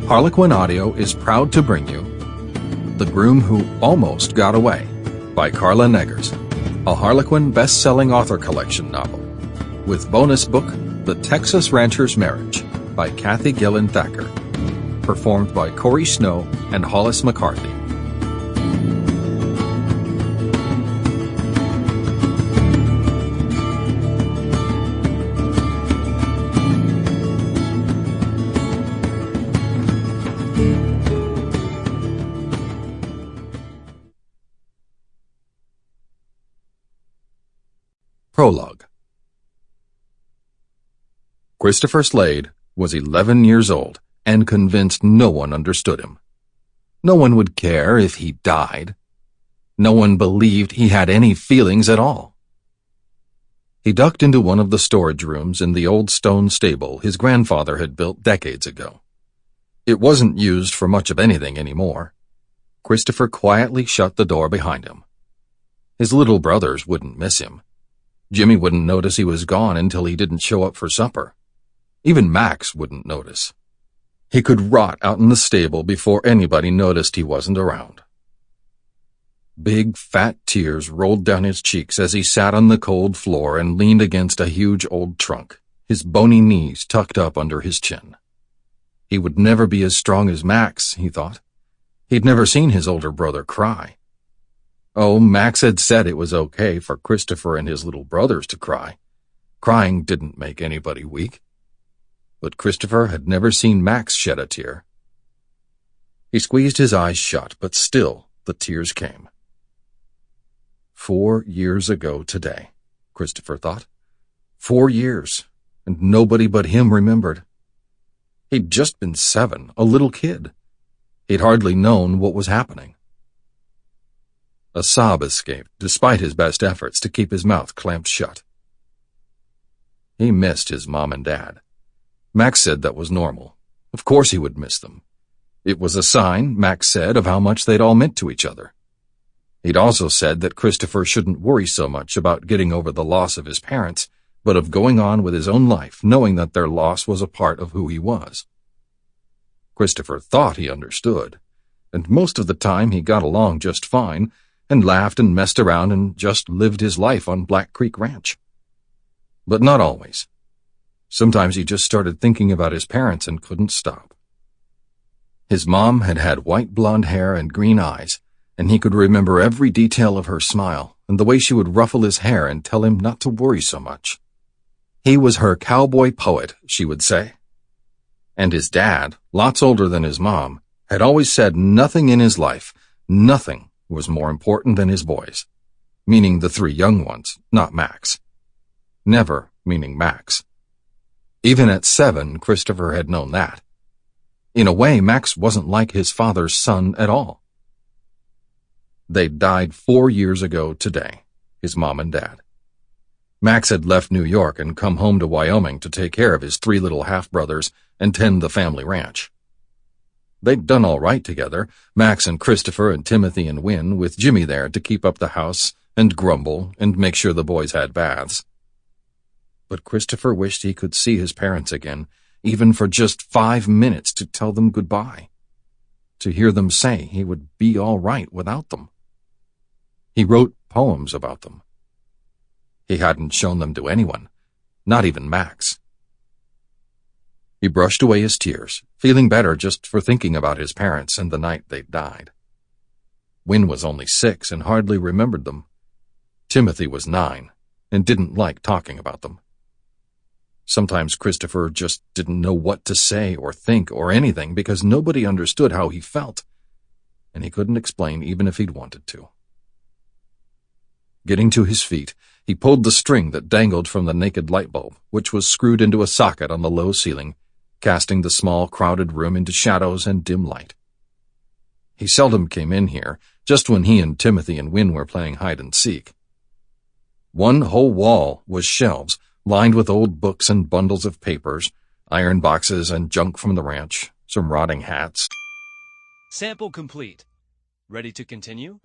HarlequinAudio is proud to bring you The Groom Who Almost Got Away by Carla Neggers, a Harlequin best-selling author collection novel, with bonus book The Texas Rancher's Marriage by Kathy Gillen Thacker, performed by Corey Snow and Hollis McCarthy. Prologue. Christopher Slade was 11 years old and convinced no one understood him. No one would care if he died. No one believed he had any feelings at all. He ducked into one of the storage rooms in the old stone stable his grandfather had built decades ago. It wasn't used for much of anything anymore. Christopher quietly shut the door behind him. His little brothers wouldn't miss him. Jimmy wouldn't notice he was gone until he didn't show up for supper. Even Max wouldn't notice. He could rot out in the stable before anybody noticed he wasn't around. Big, fat tears rolled down his cheeks as he sat on the cold floor and leaned against a huge old trunk, his bony knees tucked up under his chin. He would never be as strong as Max, he thought. He'd never seen his older brother cry. Oh, Max had said it was okay for Christopher and his little brothers to cry. Crying didn't make anybody weak. But Christopher had never seen Max shed a tear. He squeezed his eyes shut, but still the tears came. 4 years ago today, Christopher thought. 4 years, and nobody but him remembered. He'd just been 7, a little kid. He'd hardly known what was happening. A sob escaped, despite his best efforts to keep his mouth clamped shut. He missed his mom and dad. Max said that was normal. Of course he would miss them. It was a sign, Max said, of how much they'd all meant to each other. He'd also said that Christopher shouldn't worry so much about getting over the loss of his parents, but of going on with his own life, knowing that their loss was a part of who he was. Christopher thought he understood, and most of the time he got along just fine, and laughed and messed around and just lived his life on Black Creek Ranch. But not always. Sometimes he just started thinking about his parents and couldn't stop. His mom had had white blonde hair and green eyes, and he could remember every detail of her smile and the way she would ruffle his hair and tell him not to worry so much. He was her cowboy poet, she would say. And his dad, lots older than his mom, had always said nothing in his life, nothing, was more important than his boys, meaning the 3 young ones, not Max. Never meaning Max. Even at 7, Christopher had known that. In a way, Max wasn't like his father's son at all. They died 4 years ago today, his mom and dad. Max had left New York and come home to Wyoming to take care of his 3 little half-brothers and tend the family ranch. They'd done all right together, Max and Christopher and Timothy and Wynn, with Jimmy there to keep up the house and grumble and make sure the boys had baths. But Christopher wished he could see his parents again, even for just 5 minutes to tell them goodbye, to hear them say he would be all right without them. He wrote poems about them. He hadn't shown them to anyone, not even Max. He brushed away his tears, feeling better just for thinking about his parents and the night they'd died. Wynn was only 6 and hardly remembered them. Timothy was 9 and didn't like talking about them. Sometimes Christopher just didn't know what to say or think or anything because nobody understood how he felt, and he couldn't explain even if he'd wanted to. Getting to his feet, he pulled the string that dangled from the naked light bulb, which was screwed into a socket on the low ceiling, casting the small, crowded room into shadows and dim light. He seldom came in here, just when he and Timothy and Wynn were playing hide-and-seek. One whole wall was shelves, lined with old books and bundles of papers, iron boxes and junk from the ranch, some rotting hats. Sample complete. Ready to continue?